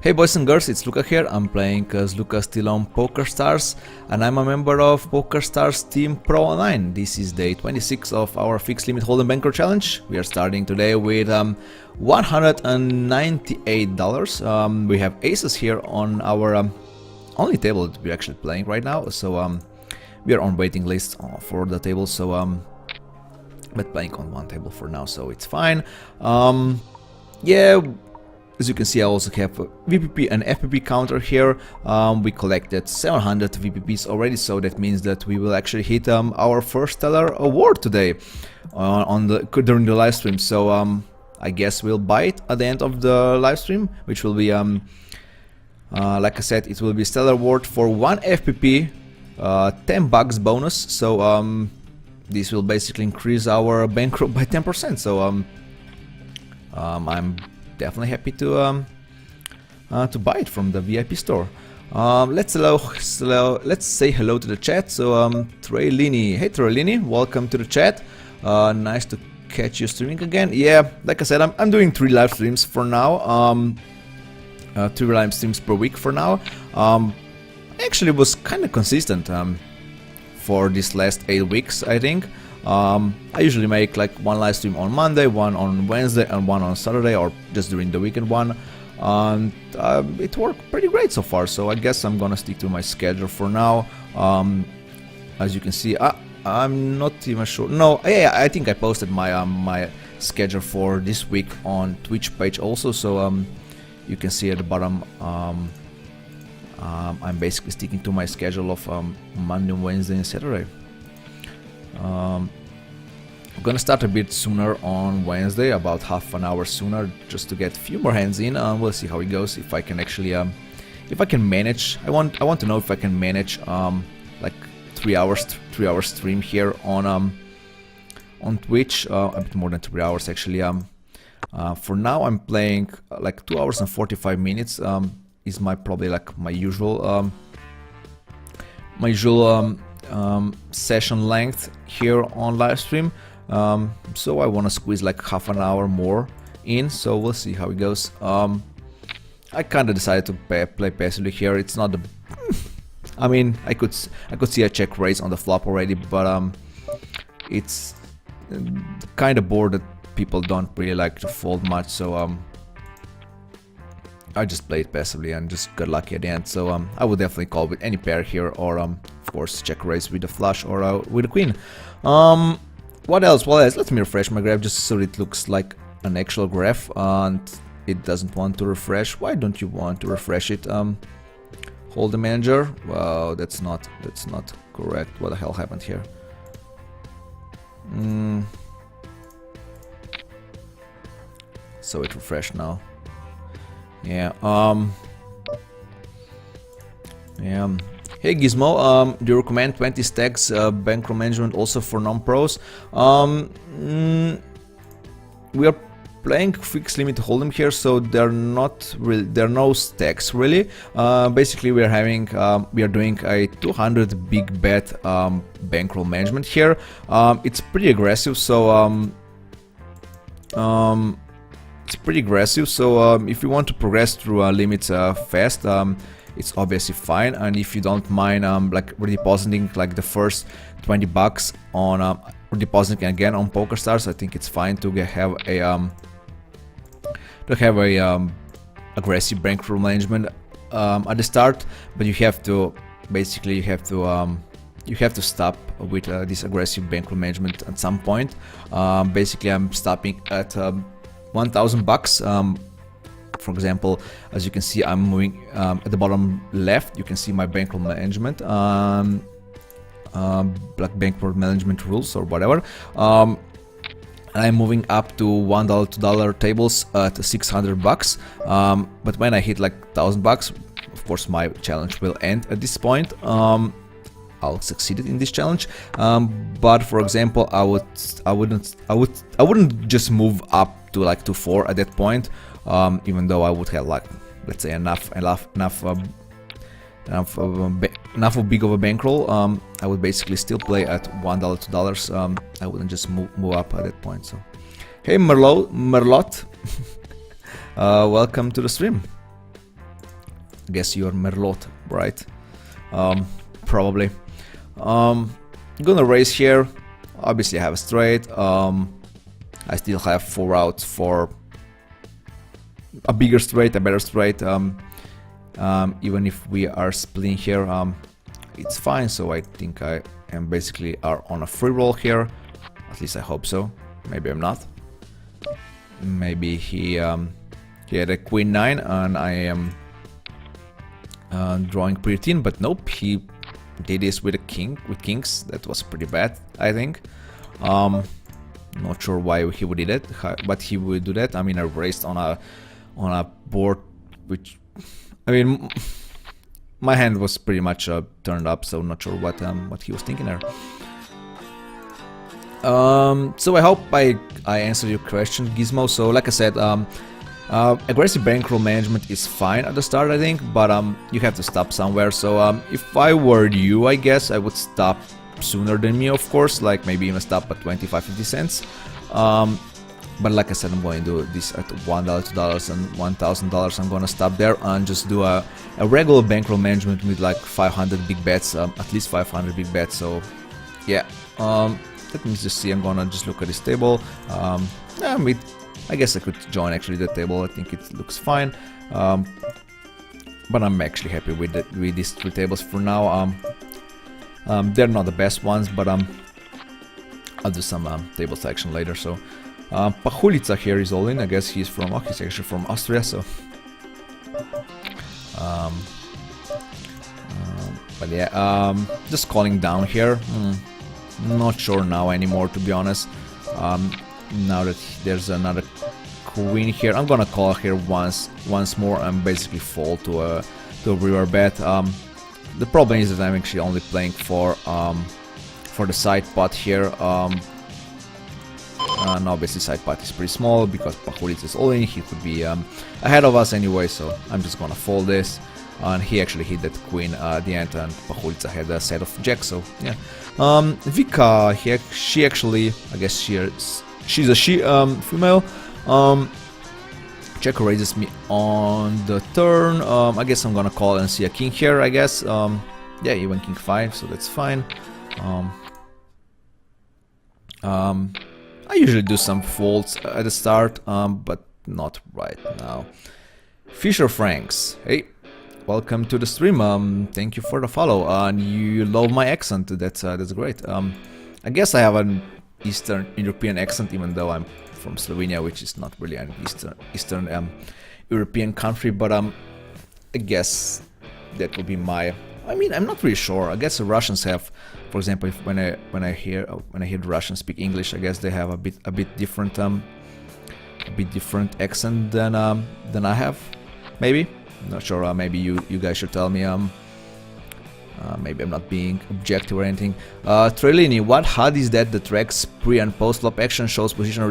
Hey boys and girls, it's Luca here. I'm playing as CoreySteel on PokerStars, and I'm a member of PokerStars Team Pro Online. This is day 26 of our fixed limit hold'em bankroll challenge. We are starting today with $198. We have aces here on our only table that we're actually playing right now. So we are on waiting list for the table. So but playing on one table for now, so it's fine. Yeah. As you can see, I also have a VPP and FPP counter here. We collected 700 VPPs already, so that means that we will actually hit our first stellar award today during the live stream. So I guess we'll buy it at the end of the live stream, which will be like I said, it will be stellar award for one FPP, $10 bonus. So this will basically increase our bankroll by 10%. So I'm definitely happy to buy it from the VIP store. Let's say hello to the chat. So Trelini, hey Trelini, welcome to the chat. Nice to catch you streaming again. Yeah, like I said, I'm doing 3 live streams for now. 3 live streams per week for now. Actually was kind of consistent for these last 8 weeks, I think. I usually make like one live stream on Monday, one on Wednesday, and one on Saturday, or just during the weekend one. And it worked pretty great so far, so I guess I'm gonna stick to my schedule for now. As you can see, I'm not even sure. No, yeah, I think I posted my my schedule for this week on Twitch page also, so you can see at the bottom. I'm basically sticking to my schedule of Monday, Wednesday, and Saturday. I'm gonna start a bit sooner on Wednesday, about half an hour sooner, just to get a few more hands in. We'll see how it goes. If I can actually, if I can manage, I want to know if I can manage like 3 hours stream here on Twitch. A bit more than 3 hours actually. For now, I'm playing like 2 hours and 45 minutes. Is probably like my usual session length here on live stream. So I want to squeeze like half an hour more in, so we'll see how it goes. I kind of decided to play passively here. It's not the I mean, I could see a check raise on the flop already, but it's the kind of board that people don't really like to fold much, so I just played passively and just got lucky at the end. So I would definitely call with any pair here, or of course check raise with a flush or with a queen. What else? Well, let me refresh my graph just so it looks like an actual graph, and it doesn't want to refresh. Why don't you want to refresh it? Hold the manager. Wow, that's not correct. What the hell happened here? So it refreshed now. Yeah. Yeah. Hey Gizmo, do you recommend 20 stacks bankroll management also for non-pros? We are playing fixed limit hold'em here, so there are no stacks really. Basically, we are doing a 200 big bet bankroll management here. It's pretty aggressive, so if you want to progress through limits fast, it's obviously fine. And if you don't mind like redepositing like the first $20 on depositing again on PokerStars, I think it's fine to have a aggressive bankroll management at the start, but you have to stop with this aggressive bankroll management at some point. Basically, I'm stopping at $1,000. For example, as you can see, I'm moving at the bottom left. You can see my bankroll management, like bankroll management rules or whatever. I'm moving up to $1, $2 tables at $600. But when I hit like $1,000, of course, my challenge will end at this point. I'll succeed in this challenge. But for example, I wouldn't just move up to like to 4 at that point. Even though I would have like, let's say, enough big of a bankroll, I would basically still play at $1, $2. I wouldn't just move up at that point. So, hey Merlot, welcome to the stream. I guess you're Merlot, right? Probably. Gonna raise here. Obviously I have a straight. I still have 4 outs for a bigger straight, a better straight. Even if we are splitting here, it's fine. So I think I am basically on a free roll here. At least I hope so. Maybe I'm not. Maybe he had a queen 9 and I am drawing pretty thin, but nope, he did this with a king, with kings. That was pretty bad, I think. Not sure why he would do that, but he would do that. I mean, I raised on a board which, I mean, my hand was pretty much turned up, so not sure what he was thinking there. So I hope I answered your question, Gizmo. So like I said, aggressive bankroll management is fine at the start, I think, but you have to stop somewhere. So if I were you, I guess I would stop sooner than me, of course, like maybe even stop at 25-50 cents. But like I said, I'm going to do this at $1, $2, and $1,000. I'm gonna stop there and just do a regular bankroll management with like 500 big bets, at least 500 big bets. So yeah, let me just see. I'm gonna just look at this table. I guess I could join actually the table. I think it looks fine. But I'm actually happy with these 3 tables for now. They're not the best ones, but I'll do some table selection later. So Pachulica here is all in. I guess he's actually from Austria. So but yeah, just calling down here. Not sure now anymore, to be honest. Now that there's another queen here, I'm gonna call here once more and basically fall to a river bet. The problem is that I'm actually only playing for the side pot here. And obviously side pot is pretty small because Pachulica is all in. He could be ahead of us anyway, so I'm just gonna fold this. And he actually hit that queen at the end, and Pachulica had a set of jacks. So yeah, Vika, she actually, I guess she's a female. Check raises me on the turn. I guess I'm gonna call and see a king here, I guess. Yeah, even king 5, so that's fine. I usually do some folds at the start, but not right now. Fisher Franks, hey, welcome to the stream. Thank you for the follow, and you love my accent. That's great. I guess I have an Eastern European accent, even though I'm from Slovenia, which is not really an Eastern European country. But I guess that would be my. I mean, I'm not really sure. I guess the Russians have, for example, when I hear the Russians speak English, I guess they have a bit different accent than I have. Maybe, I'm not sure. Maybe you guys should tell me. Maybe I'm not being objective or anything. Trellini, what HUD is that that tracks pre and post flop action, shows positional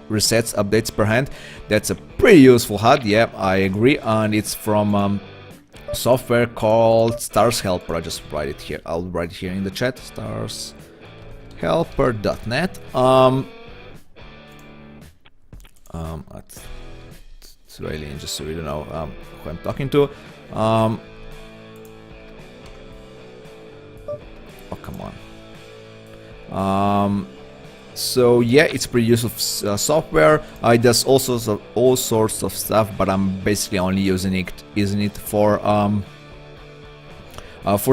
resets, updates per hand? That's a pretty useful HUD. Yeah, I agree, and it's from software called Stars Helper. I just write it here. I'll write it here in the chat. Starshelper.net. At Trellini, just so you know who I'm talking to. Oh, come on. So yeah, it's pretty useful software. It does all sorts of stuff, but I'm basically only using it for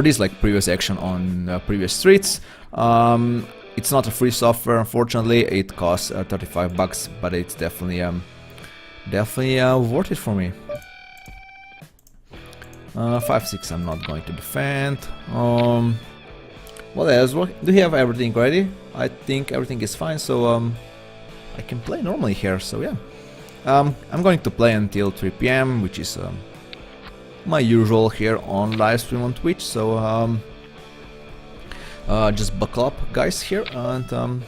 this, like previous action on previous streets. It's not a free software, unfortunately. It costs $35, but it's definitely worth it for me. 5-6 I'm not going to defend. What else? Do you have everything ready? I think everything is fine, so I can play normally here. So yeah, I'm going to play until 3 PM, which is my usual here on live stream on Twitch. So just buckle up, guys, here, and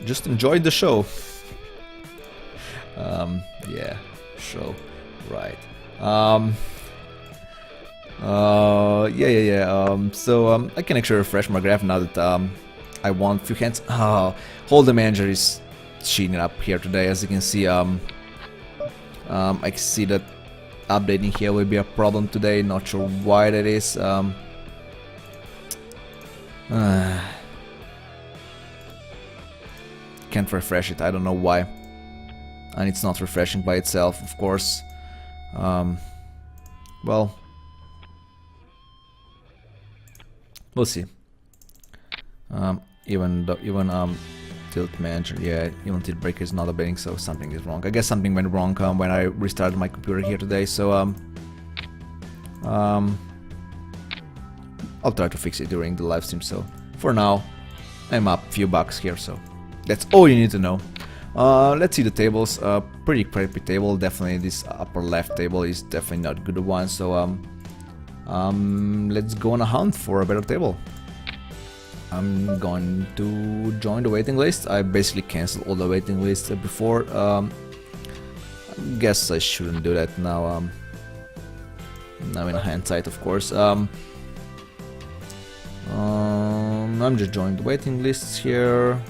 just enjoy the show. Yeah, show, right. So I can actually refresh my graph now that I won a few hands. Holder Manager is cheating up here today, as you can see. I see that updating here will be a problem today. Not sure why that is. Can't refresh it. I don't know why. And it's not refreshing by itself, of course. Well, we'll see. Even tilt manager, yeah, even tilt breaker is not updating, so something is wrong. I guess something went wrong when I restarted my computer here today. So I'll try to fix it during the live stream. So for now, I'm up a few bucks here. So that's all you need to know. Let's see the tables. Pretty crappy table. Definitely this upper left table is definitely not a good one. So let's go on a hunt for a better table. I'm going to join the waiting list. I basically canceled all the waiting lists before. I guess I shouldn't do that now. Now in hindsight, of course. I'm just joining the waiting lists here.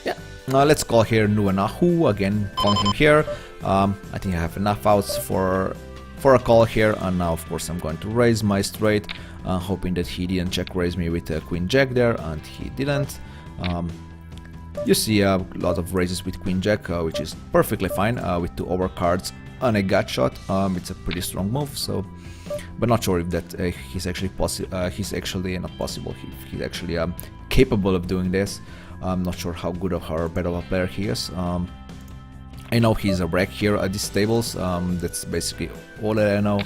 Yeah. Now let's call here Nuanahu again. Calling him here. I think I have enough outs for a call here, and now of course I'm going to raise my straight, hoping that he didn't check raise me with Queen Jack there, and he didn't. You see a lot of raises with Queen Jack, which is perfectly fine with 2 overcards and a gut shot. It's a pretty strong move, so, but not sure if that he's actually he's actually not possible. He's actually capable of doing this. I'm not sure how good or bad of a player he is. I know he's a wreck here at these tables. That's basically all that I know.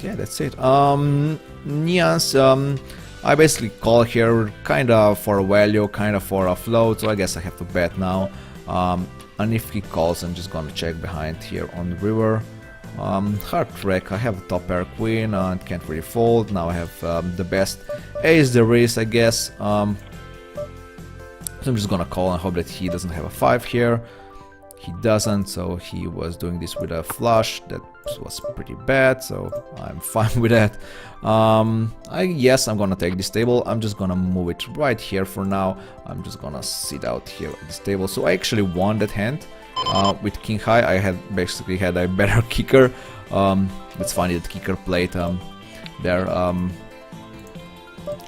Yeah, that's it. Nians, I basically call here kind of for a value, kind of for a float, so I guess I have to bet now. And if he calls, I'm just gonna check behind here on the river. Hard wreck, I have a top pair queen and can't really fold. Now I have the best ace there is, I guess. So I'm just gonna call and hope that he doesn't have a 5 here. He doesn't, so he was doing this with a flush. That was pretty bad, so I'm fine with that. I guess I'm gonna take this table. I'm just gonna move it right here for now. I'm just gonna sit out here at this table. So I actually won that hand with king high. I had basically had a better kicker. It's funny that kicker played there.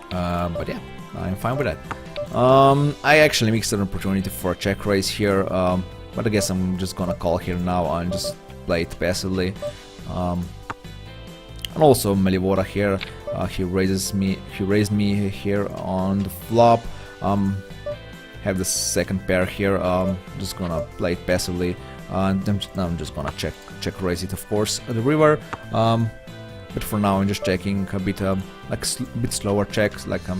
But yeah, I'm fine with that. I actually mixed an opportunity for a check raise here. But I guess I'm just gonna call here now and just play it passively. And also Melivora here, he raised me here on the flop. Have the second pair here. Just gonna play it passively, and I'm just gonna check raise it, of course, at the river. But for now I'm just checking a bit, like a bit slower checks, like I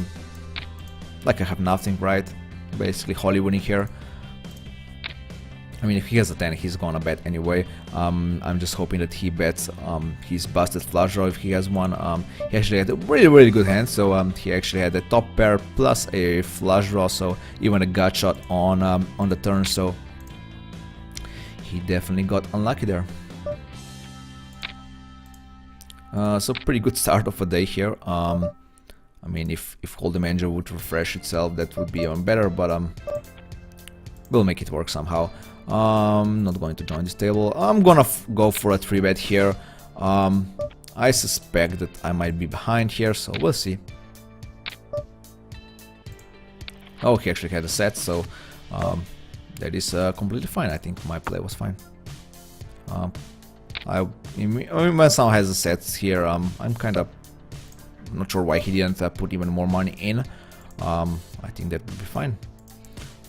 have nothing, right? Basically Holly winning here. I mean, if he has a 10, he's gonna bet anyway. I'm just hoping that he bets his busted flush draw if he has one. He actually had a really good hand, so he actually had a top pair plus a flush draw, so even a gut shot on the turn, so he definitely got unlucky there. So pretty good start of a day here. I mean, if Hold'em Manager would refresh itself, that would be even better, but we'll make it work somehow. Not going to join this table. I'm gonna go for a 3-bet here. I suspect that I might be behind here, so we'll see. Oh, he actually had a set, so that is completely fine. I think my play was fine. My son has a set here. I'm kind of not sure why he didn't put even more money in. I think that would be fine.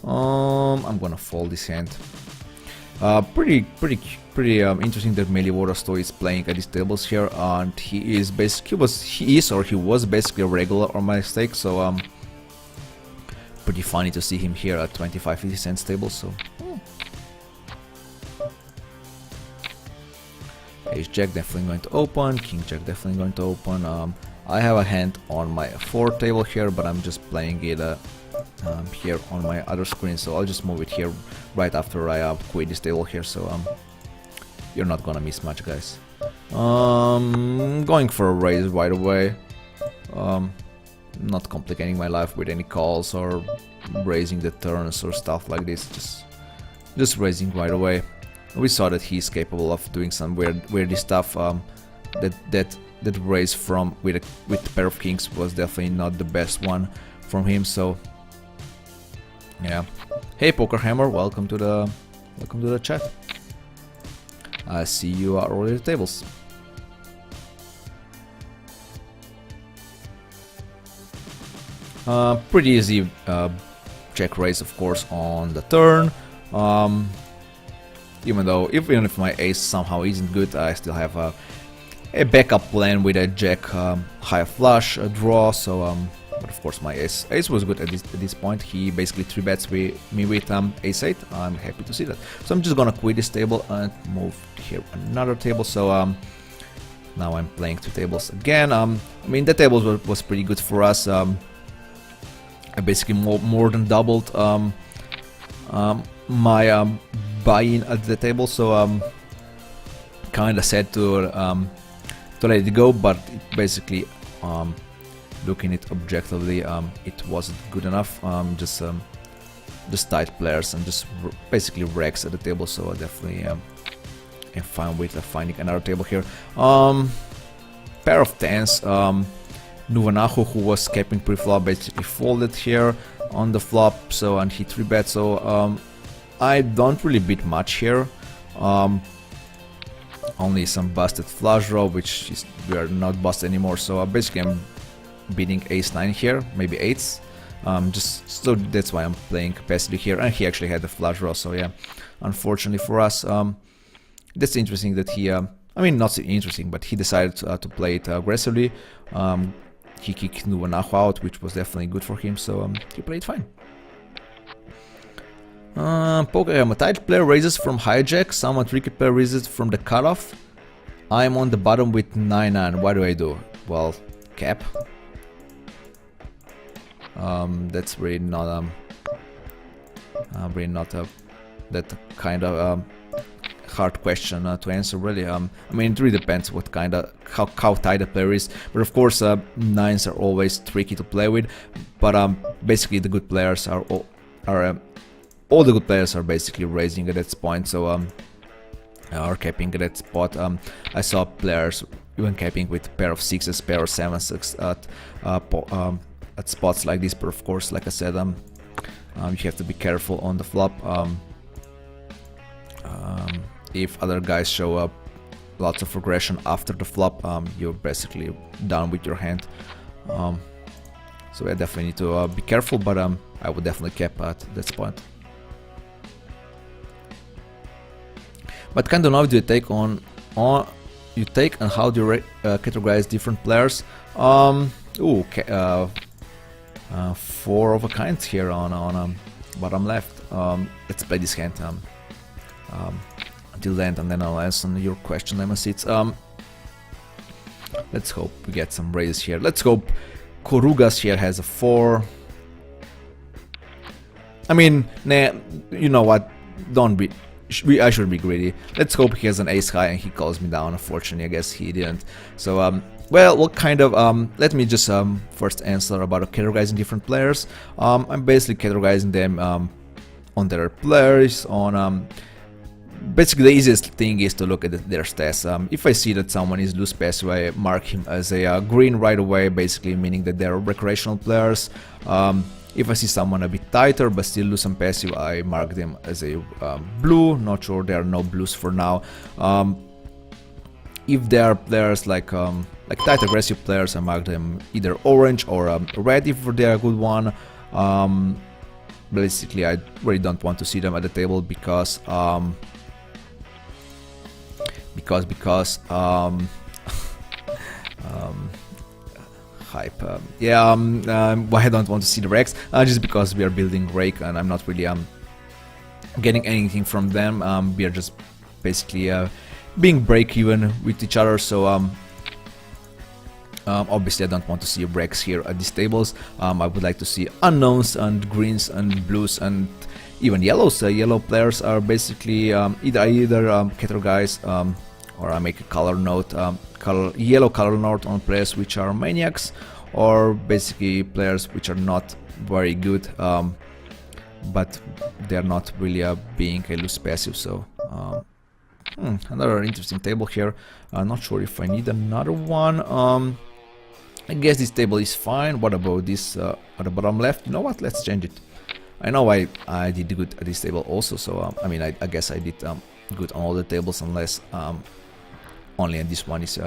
I'm gonna fold this hand. Pretty interesting that Melivora still is playing at these tables here, and he is basically he was basically a regular on my stake, so pretty funny to see him here at 25-50 cents table. So Ace Jack definitely going to open, King Jack definitely going to open. I have a hand on my 4 table here, but I'm just playing it here on my other screen, so I'll just move it here right after I quit this table here, so you're not gonna miss much, guys. Going for a raise right away. Not complicating my life with any calls or raising the turns or stuff like this, just raising right away. We saw that he's capable of doing some weirdy stuff. That raise from with a pair of kings was definitely not the best one from him. So yeah. Hey Poker Hammer, welcome to the chat. I see you are already at the tables. Pretty easy check raise, of course, on the turn. Even if my ace somehow isn't good, I still have a backup plan with a jack high flush, a draw. So but of course my ace was good at this point. He basically 3-bets me with ace 8. I'm happy to see that. So I'm just gonna quit this table and move here another table. So now I'm playing 2 tables again. I mean, the table was pretty good for us. I basically more than doubled my buy-in at the table, so kinda sad to let it go, but it basically looking at it objectively, it wasn't good enough. Just tight players and just basically wrecks at the table, so I definitely am fine with finding another table here. Pair of tens. Nuvanahu, who was capping pre-flop, basically folded here on the flop, so and he 3-bet, so I don't really beat much here. Only some busted flush draw, which is, we are not busted anymore, so basically I'm beating ace 9 here, maybe 8s. Just so that's why I'm playing passively here, and he actually had the flush draw, so yeah, unfortunately for us. That's interesting that he, I mean, not so interesting, but he decided to play it aggressively. He kicked Nuvanahu out, which was definitely good for him, so he played fine. Poker, I'm a tight player, raises from hijack, somewhat tricky player raises from the cutoff. I'm on the bottom with 9-9, what do I do? Well, cap. That's really not that kind of hard question to answer, really. I mean, it really depends what kind of how tight the player is, but of course 9s are always tricky to play with, but basically the good players are all the good players are basically raising at that point, so are capping at that spot. I saw players even capping with a pair of 6s, pair of 7s at spots like this, but of course, like I said, you have to be careful on the flop. If other guys show up lots of regression after the flop, you're basically done with your hand. So I definitely need to be careful, but I would definitely cap at this point. What kind of knowledge do you take and how do you categorize different players? 4 of a kind here on bottom left. Let's play this hand until then, and then I'll answer your question, Lemon Seeds. Let's hope we get some raises here. Let's hope Korugas here has a 4. I mean, nah, you know what? Don't be. I should be greedy. Let's hope he has an ace high and he calls me down. Unfortunately, I guess he didn't. So, well, what kind of, let me just first answer about categorizing different players. I'm basically categorizing them on their players, on, basically the easiest thing is to look at their stats. If I see that someone is loose passive, I mark him as a green right away, basically meaning that they're recreational players. If I see someone a bit tighter but still loose and passive, I mark them as a blue. Not sure, there are no blues for now. If they are players like tight aggressive players, I mark them either orange or red if they are a good one. Basically, I really don't want to see them at the table because hype. Why I don't want to see the Rex? Just because we are building rake and I'm not really getting anything from them. We are just basically being break even with each other. So obviously I don't want to see breaks here at these tables. I would like to see unknowns and greens and blues and even yellows. Yellow players are basically either cater guys or I make a color note, yellow color note on players which are maniacs, or basically players which are not very good, but they're not really being a loose passive. So Another interesting table here. Not sure if I need another one. I guess this table is fine. What about this at the bottom left? You know what? Let's change it. I know I did good at this table also, so I mean I guess I did good on all the tables, unless only and this one is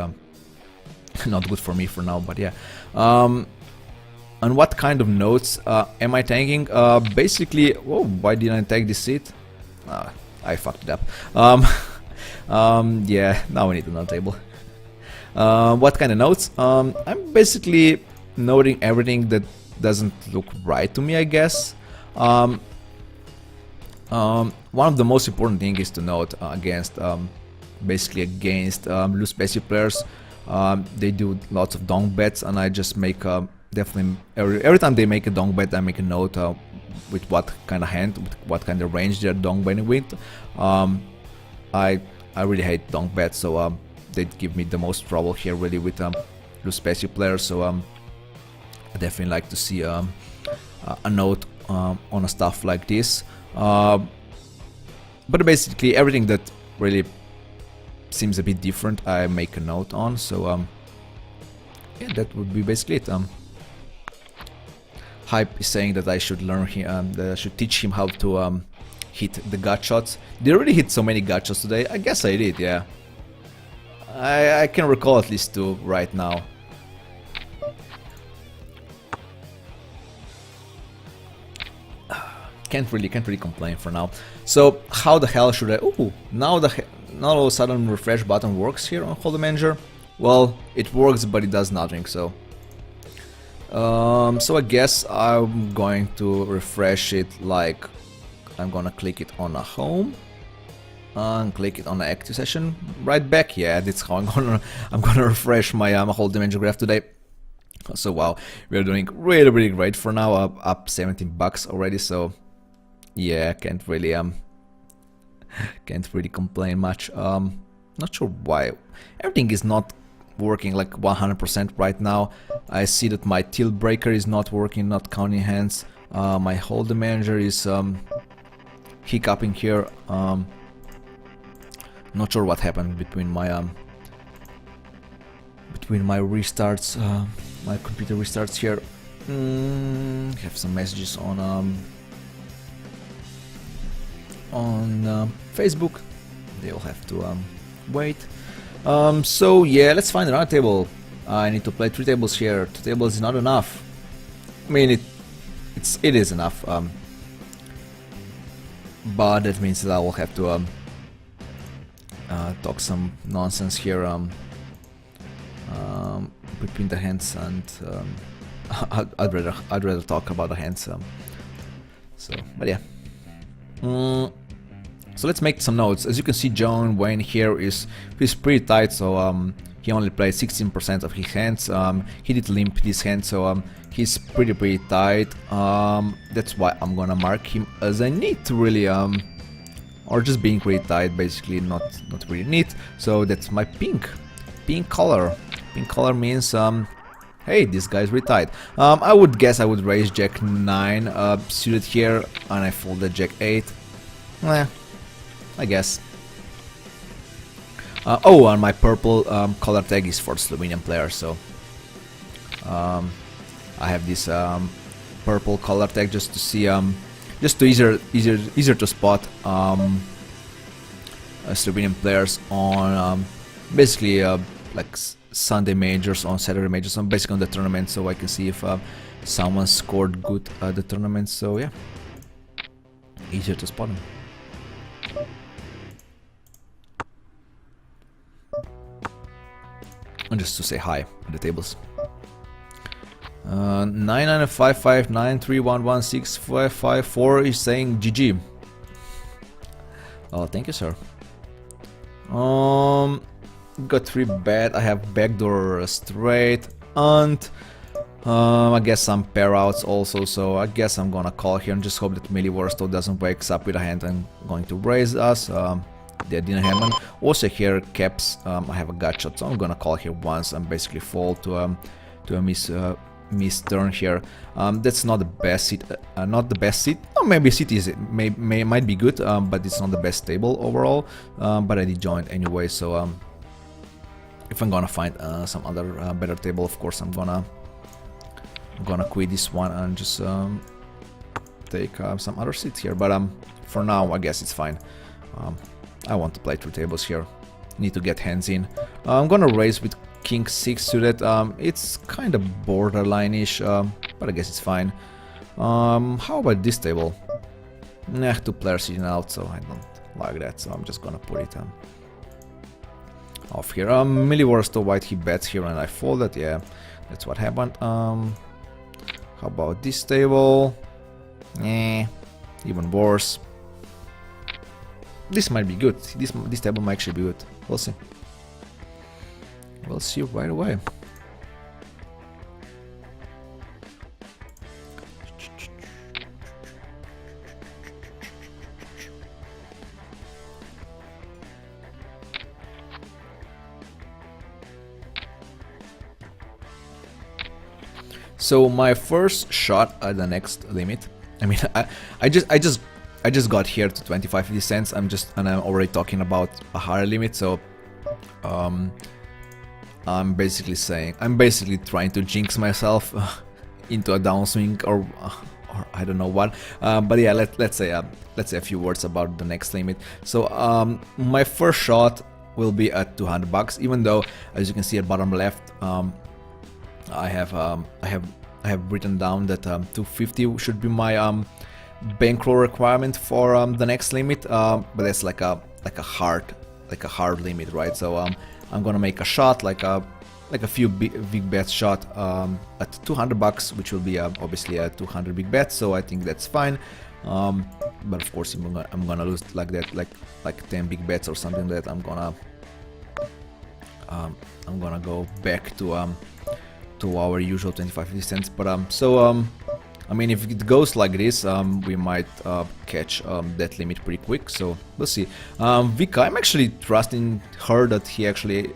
not good for me for now. But yeah. And what kind of notes am I taking? Basically, whoa, why didn't I take this seat? I fucked it up. Yeah, now we need another table. What kind of notes? I'm basically noting everything that doesn't look right to me, I guess. One of the most important things is to note basically against loose passive players. They do lots of donk bets, and I just make definitely every time they make a donk bet, I make a note with what kind of hand, with what kind of range they're donk betting with. I really hate donk bets, so they give me the most trouble here really with loose passive players. So I definitely like to see a note on a stuff like this. But basically everything that really seems a bit different, I make a note on. So yeah, that would be basically it. Hype is saying that I should learn him, that I should teach him how to hit the gut shots. Did I really hit so many gut shots today? I guess I did, yeah. I can recall at least 2 right now. Can't really complain for now. So how the hell should I? Ooh, now all of a sudden refresh button works here on Holder Manager. Well, it works, but it does nothing. So I guess I'm going to refresh it. Like I'm gonna click it on a home and click it on the active session. Right back. Yeah, that's how I'm gonna refresh my Holder Manager graph today. So wow, we're doing really great for now. Up 17 bucks already. So yeah, can't really complain much. Not sure why everything is not working like 100% right now. I see that my tilt breaker is not working, not counting hands. My Holder Manager is hiccuping here. Not sure what happened between my restarts, my computer restarts here. Have some messages on Facebook. They'll have to wait. So yeah, let's find another table. I need to play 3 tables here. 2 tables is not enough. I mean it is enough. But that means that I will have to talk some nonsense here between the hands, and I'd rather talk about the hands. So, but yeah. So let's make some notes. As you can see, John Wayne here he's pretty tight. So he only played 16% of his hands. He did limp this hand, so he's pretty tight. That's why I'm gonna mark him as a neat, really, or just being pretty tight, basically, not really neat. So that's my pink color. Pink color means hey, this guy's really tight. I would guess I would raise Jack 9 suited here, and I folded Jack 8. I guess. Oh, and my purple color tag is for Slovenian players, so I have this purple color tag just to see, just to easier to spot Slovenian players on basically like Sunday majors, on Saturday majors, on basically on the tournament, so I can see if someone scored good at the tournament. So yeah, easier to spot them. And just to say hi at the tables. 99559311655 is saying GG. Oh, thank you, sir. Got 3 bet. I have backdoor straight, and I guess some pair outs also. So I guess I'm gonna call here and just hope that Millie Warstow doesn't wakes up with a hand and going to raise us. That didn't happen. Also here caps. I have a gut shot, so I'm gonna call here once and basically fall to a missed turn here. That's not the best seat. Not the best seat. No, maybe seat is might be good, but it's not the best table overall. But I did join anyway, so if I'm gonna find some other better table, of course I'm gonna quit this one and just take some other seats here. But for now, I guess it's fine. I want to play 2 tables here. Need to get hands in. I'm gonna raise with King 6 to that. It's kind of borderline-ish, but I guess it's fine. How about this table? Nah, 2 players sitting out, so I don't like that. So I'm just gonna put it off here. Millie Wars to white, he bets here and I folded. Yeah, that's what happened. How about this table? Even worse. This might be good. This table might actually be good. We'll see. We'll see right away. So my first shot at the next limit. I mean, I just got here to 25 cents. I'm already talking about a higher limit. So I'm basically trying to jinx myself into a downswing or I don't know what. But yeah, let's say a few words about the next limit. So my first shot will be at $200, even though, as you can see at bottom left, I have written down that 250 should be my bankroll requirement for the next limit. But that's like a hard limit, right? So I'm gonna make a shot like a few big bet shot at $200, which will be obviously a 200 big bet. So I think that's fine. But of course I'm gonna lose like that, like 10 big bets or something. That I'm gonna go back to our usual 25 cents. But I mean, if it goes like this, we might catch that limit pretty quick. So we'll see. Vika, I'm actually trusting her that she actually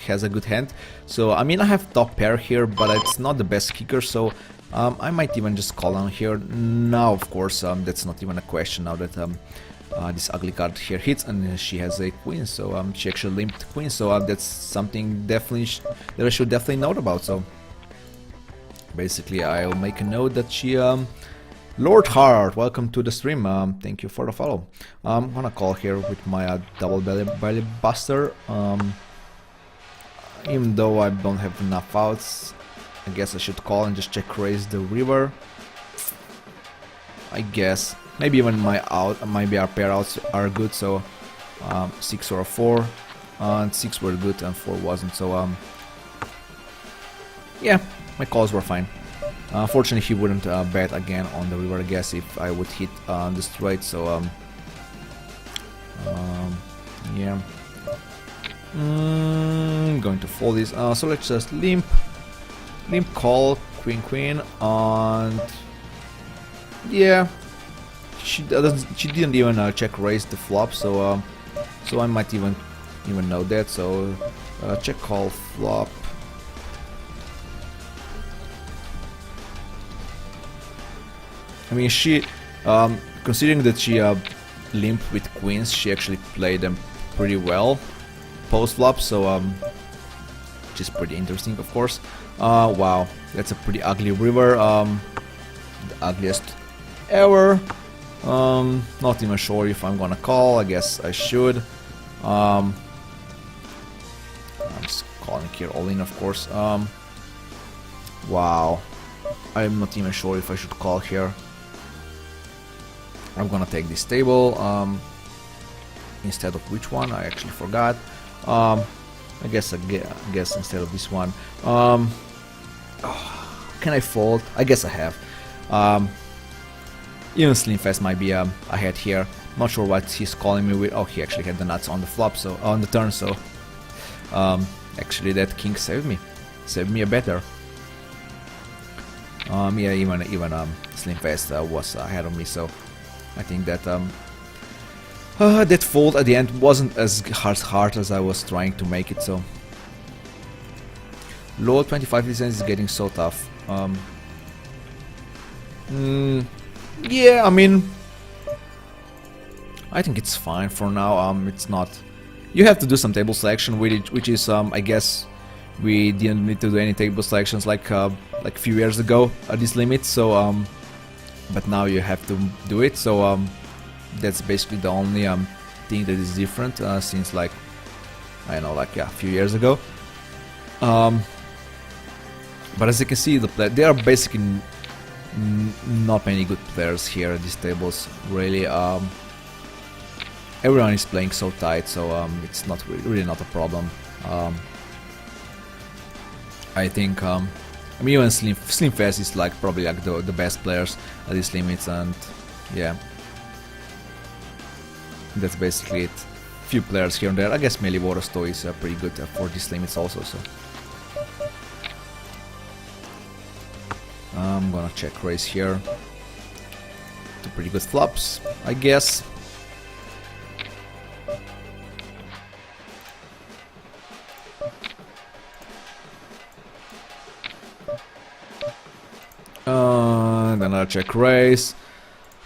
has a good hand. So I mean, I have top pair here, but it's not the best kicker. So I might even just call on here. Now, of course, that's not even a question now that this ugly card here hits and she has a queen. So she actually limped queen. So that's something definitely that I should definitely note about. So basically, I'll make a note that she, Lord Hart, welcome to the stream. Thank you for the follow. I'm gonna call here with my double belly buster. Even though I don't have enough outs, I guess I should call and just check raise the river. I guess maybe even my pair outs are good. So 6 or a 4, and 6 were good and 4 wasn't. So yeah. My calls were fine. Fortunately, he wouldn't bet again on the river, I guess, if I would hit the straight. So, yeah. Going to fold this. So let's just limp call, queen, and yeah, she didn't even check raise the flop. So, so I might even know that. So, check call flop. I mean, she, considering that she limped with queens, she actually played them pretty well post-flop, so which is pretty interesting, of course. Wow, that's a pretty ugly river, the ugliest ever. Not even sure if I'm gonna call. I guess I should. I'm just calling here all in, of course. Wow, I'm not even sure if I should call here. I'm gonna take this table instead of which one, I actually forgot. I guess instead of this one. Can I fold? I guess I have. Even Slimfast might be ahead here. Not sure what he's calling me with. Oh, he actually had the nuts on the flop, so on the turn. So actually, that king saved me a better. Yeah, even Slimfast was ahead of me, so I think that that fold at the end wasn't as hard as I was trying to make it. So low 25% is getting so tough. Yeah, I mean, I think it's fine for now. It's not. You have to do some table selection with it, which is I guess we didn't need to do any table selections like a few years ago at this limit. So but now you have to do it. So that's basically the only thing that is different since like I don't know, like yeah, a few years ago. But as you can see, there are basically not many good players here at these tables. Really, everyone is playing so tight, so it's not really not a problem. I think I mean even Slim Fast is like probably like the best players at these limits, and yeah, that's basically it. Few players here and there. I guess Melee Waterstone is pretty good for these limits also. So I'm gonna check raise here. Two pretty good flops, I guess. And another check raise,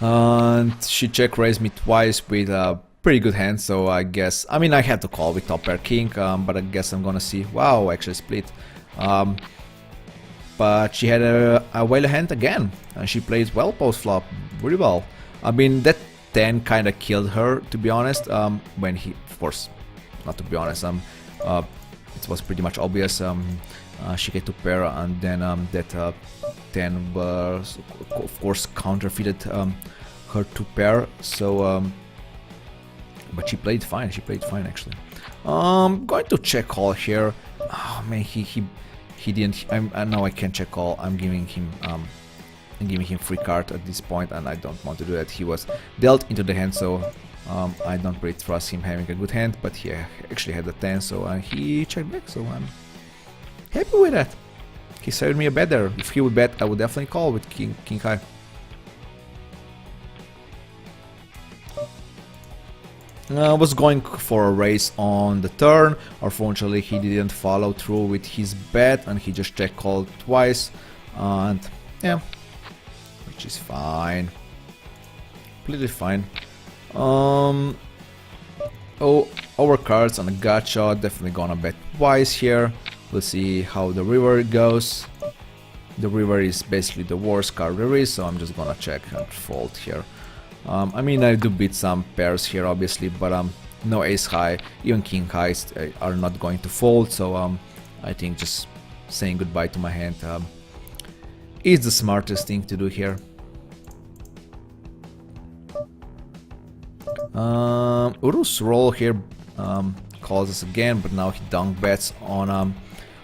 and she check raised me twice with a pretty good hand, so I guess, I mean I had to call with top pair king, but I guess I'm gonna see. Wow, actually split. But she had a whale hand again, and she played well post flop, really well. I mean that 10 kinda killed her, to be honest, when he, of course, not to be honest, it was pretty much obvious. She get to pair, and then that 10 was of course counterfeited her to pair, so but she played fine, actually. Going to check call here. Oh man, he didn't. Now I can't check call. I'm giving him free card at this point, and I don't want to do that. He was dealt into the hand, so I don't really trust him having a good hand, but he actually had a 10, so he checked back, so I'm happy with that. He served me a better. If he would bet, I would definitely call with king high. I was going for a raise on the turn. Unfortunately, he didn't follow through with his bet, and he just check called twice, and yeah, which is fine, completely fine. Oh, overcards on a gacha, definitely gonna bet twice here. We'll see how the river goes. The river is basically the worst card there is, so I'm just gonna check and fold here. I mean, I do beat some pairs here, obviously, but no ace high, even king highs are not going to fold, so I think just saying goodbye to my hand is the smartest thing to do here. Urus roll here calls us again, but now he dunk bets on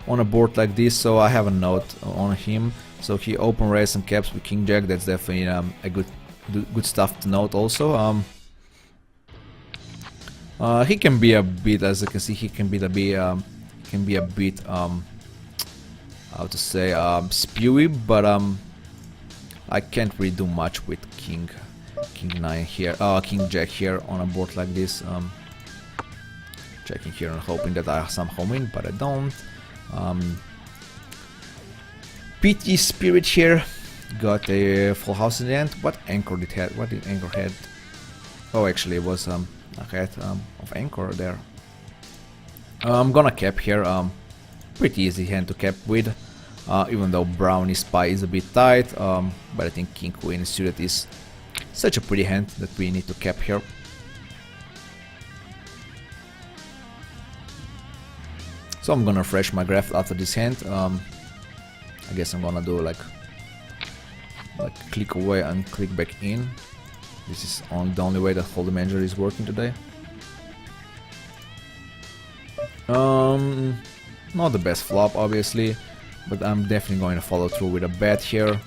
a board like this, so I have a note on him. So he open raise and caps with king jack. That's definitely a good stuff to note also. He can be a bit, as you can see, he can be a bit how to say, spewy, but I can't really do much with king 9 here, king jack here on a board like this. Checking here and hoping that I somehow win, but I don't. PT Spirit here got a full house in the end. What anchor did have? What did anchor had? Oh, actually, it was a head of anchor there. I'm gonna cap here. Pretty easy hand to cap with, even though brownie spy is a bit tight. But I think king queen suited is such a pretty hand that we need to cap here. So I'm gonna refresh my graph after this hand. I guess I'm gonna do like click away and click back in. This is the only way that Holy Manager is working today. Not the best flop, obviously, but I'm definitely going to follow through with a bet here.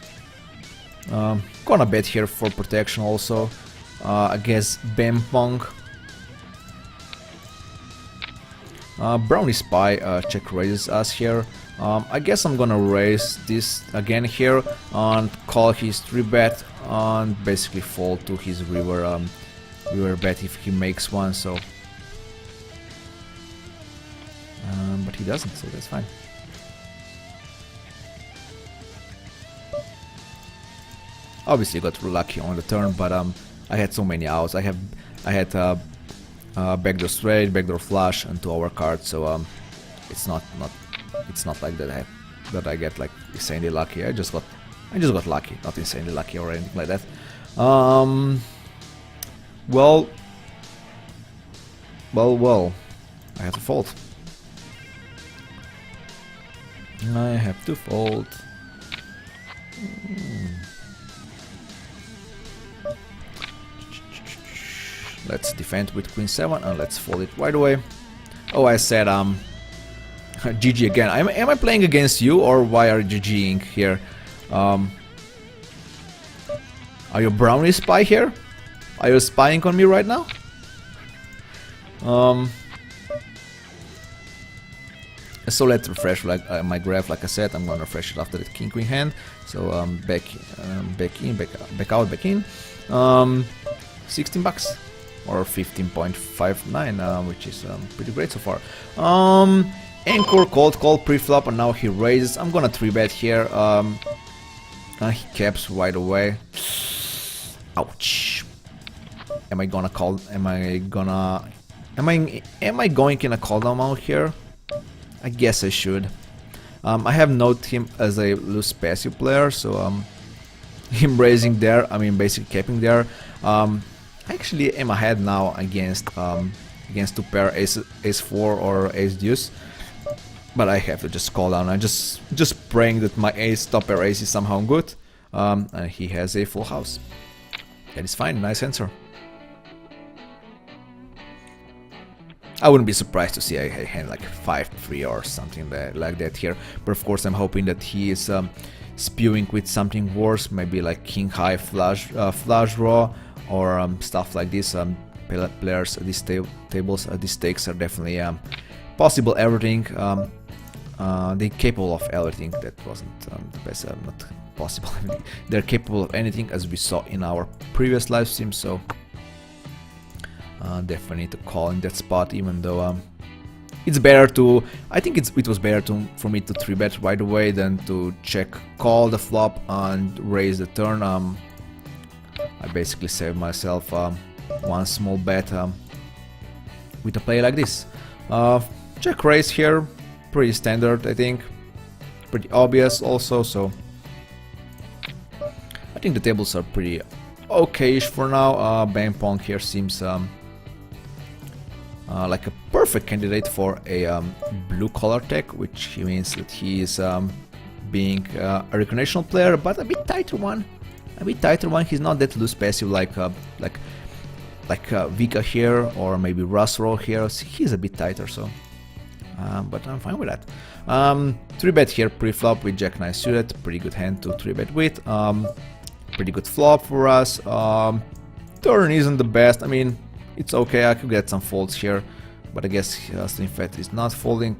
Gonna bet here for protection also. I guess Bam Pong. Brownie Spy check raises us here. I guess I'm gonna raise this again here and call his 3-bet and basically fold to his river bet if he makes one. So, but he doesn't, so that's fine. Obviously got lucky on the turn, but I had so many outs. I had backdoor straight, backdoor flush, and 2 overcards. So it's not like that I get like insanely lucky. I just got lucky, not insanely lucky or anything like that. Well, I have to fold. I have to fold. Let's defend with queen 7 and let's fold it right away. Oh, I said GG again. Am I playing against you, or why are you GGing here? Are you brownie spy here? Are you spying on me right now? So let's refresh my graph. Like I said, I'm gonna refresh it after the king queen hand. So back in, back out, back in. 16 bucks or 15.59, which is pretty great so far. Anchor call pre-flop, and now he raises. I'm gonna 3-bet here. He caps right away. Ouch. Am I going in a call down mode here? I guess I should. I have noted him as a loose passive player, so him raising there, I mean basically capping there. I actually am ahead now against 2 pair ace 4 or ace deuce, but I have to just call down. I'm just praying that my top pair ace is somehow good, and he has a full house. That is fine. Nice answer. I wouldn't be surprised to see a hand like 5-3 or something like that here, but of course I'm hoping that he is spewing with something worse, maybe like king high flush draw or stuff like this. Players at these tables, these stakes are definitely possible everything. They're capable of everything. That wasn't the best, not possible. They're capable of anything, as we saw in our previous live stream. So definitely need to call in that spot, even though it's better to. I think it was better for me to 3-bet right away than to check call the flop and raise the turn. I basically saved myself one small bet with a play like this. Check raise here, pretty standard, I think, pretty obvious also. So I think the tables are pretty okay-ish for now. Bang Pong here seems like a perfect candidate for a blue collar tech, which means that he is being a recreational player, but a bit tighter one. He's not that loose passive like Vika here or maybe Russell here. He's a bit tighter, so but I'm fine with that. 3-bet here pre-flop with Jack 9 suited, pretty good hand to 3-bet with. Pretty good flop for us. Turn isn't the best. I mean, it's okay. I could get some folds here, but I guess Slim Fat is not folding.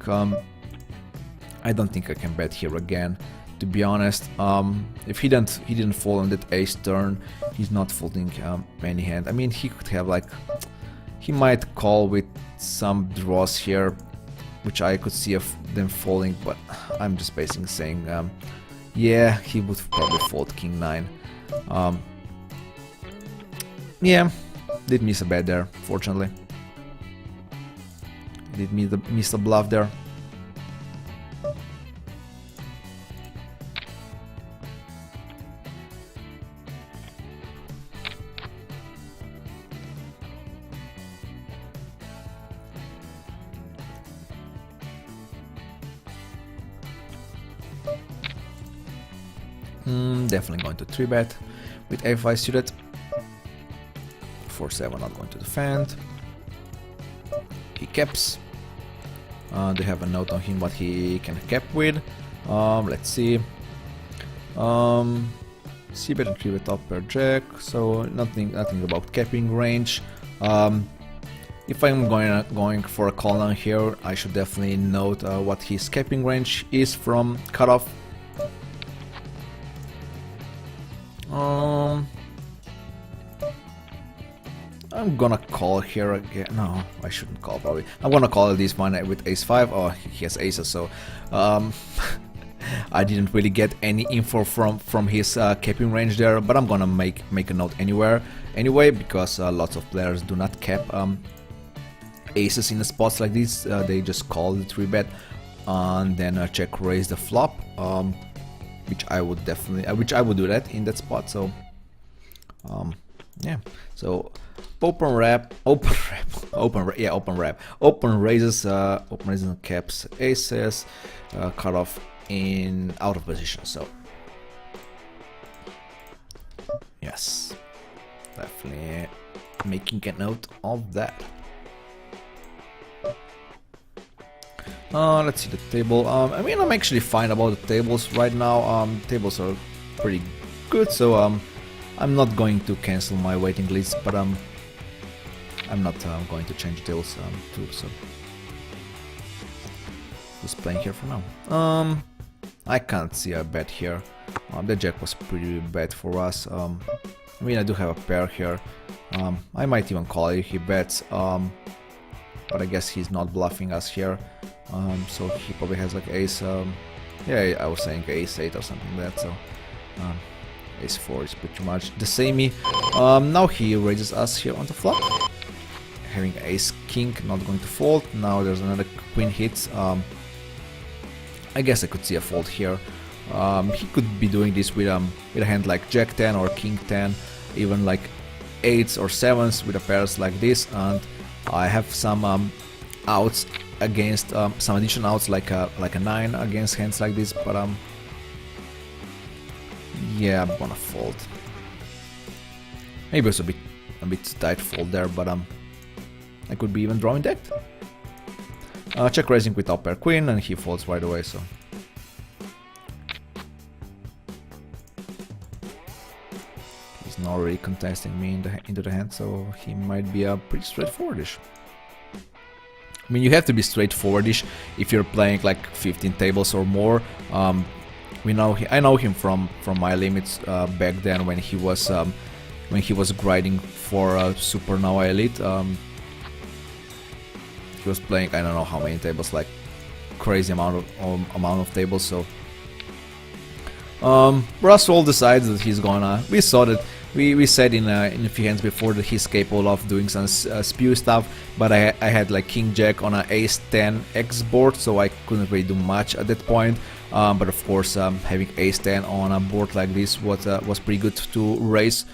I don't think I can bet here again, to be honest. If he didn't fold on that ace turn, he's not folding any hand. I mean, he could have like, he might call with some draws here, which I could see of them folding, but I'm just basically saying, yeah, he would probably fold king 9. Yeah, did miss a bet there, fortunately. Did miss a bluff there. Definitely going to 3-bet with a5 suited. 4-7 not going to defend. He caps. They have a note on him what he can cap with. Let's see. C-bet and 3-bet top pair jack. So nothing about capping range. If I'm going for a call down here, I should definitely note what his capping range is from cutoff. I'm gonna call here again. No, I shouldn't call probably. I'm gonna call this one with ace 5. Oh, he has aces, so I didn't really get any info from his capping range there, but I'm gonna make a note anyway, because lots of players do not cap aces in the spots like this. They just call the 3-bet and then check raise the flop, which I would do that in that spot. So yeah, so open raises and caps aces, cut off in out of position. So yes, definitely making a note of that. Let's see the table. I mean, I'm actually fine about the tables right now. Tables are pretty good, so I'm not going to cancel my waiting list, but I'm not going to change tables too. So just playing here for now. I can't see a bet here. The jack was pretty bad for us. I mean, I do have a pair here. I might even call it if he bets, but I guess he's not bluffing us here. So he probably has like ace. Yeah, I was saying ace 8 or something like that. So ace 4 is pretty much the same. Now he raises us here on the flop. Having ace king, not going to fold. Now there's another queen hits. I guess I could see a fold here. He could be doing this with a hand like jack 10 or king 10, even like 8s or 7s with a pairs like this. And I have some outs against some additional outs like a 9 against hands like this, but yeah, I'm gonna fold. Maybe it's a bit tight fold there, but I could be even drawing decked. Check raising with top pair queen, and he folds right away. So he's not really contesting me into the hand, so he might be pretty straightforwardish. I mean, you have to be straightforwardish if you're playing like 15 tables or more. I know him from my limits back then when he was grinding for Super Now Elite. He was playing I don't know how many tables, like crazy amount of tables. So Russell decides that he's gonna. We saw that. We said in a few hands before that he's capable of doing some spew stuff, but I had like king jack on an ace 10 X board, so I couldn't really do much at that point. But of course, having ace 10 on a board like this was pretty good to raise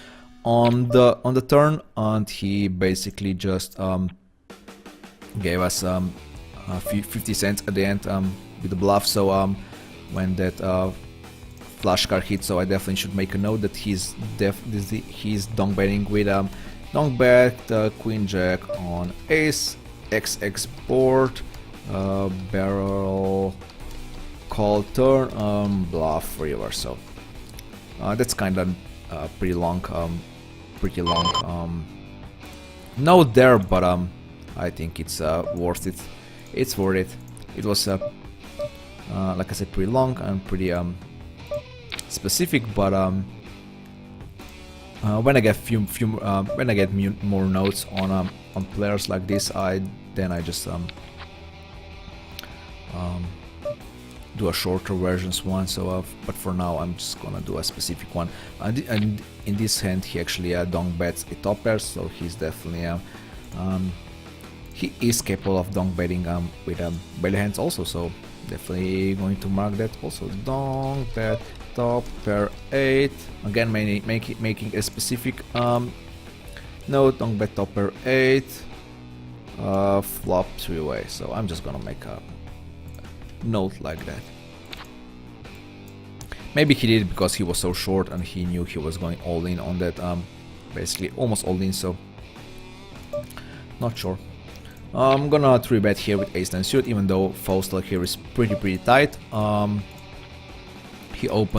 on the turn, and he basically just gave us 50 cents at the end with the bluff. So when that flush card hit, so I definitely should make a note that he's donk betting with donk bet queen jack on ace XX board, barrel call turn, bluff river. So that's kind of pretty long note there, but I think it's worth it. It's worth it. It was like I said, pretty long and pretty specific, but when I get more notes on players like this, then I just do a shorter versions one. So but for now I'm just gonna do a specific one, and in this hand he actually donk bets a top pair, so he's definitely he is capable of donk betting with belly hands also, so definitely going to mark that also. Donk bet top pair 8, again making a specific note. Donk bet top pair 8, flop 3-way. So I'm just gonna make a note like that. Maybe he did it because he was so short and he knew he was going all in on that, basically almost all in, so not sure. I'm gonna 3-bet here with ace 10 suit, even though Faustel here is pretty tight. He opened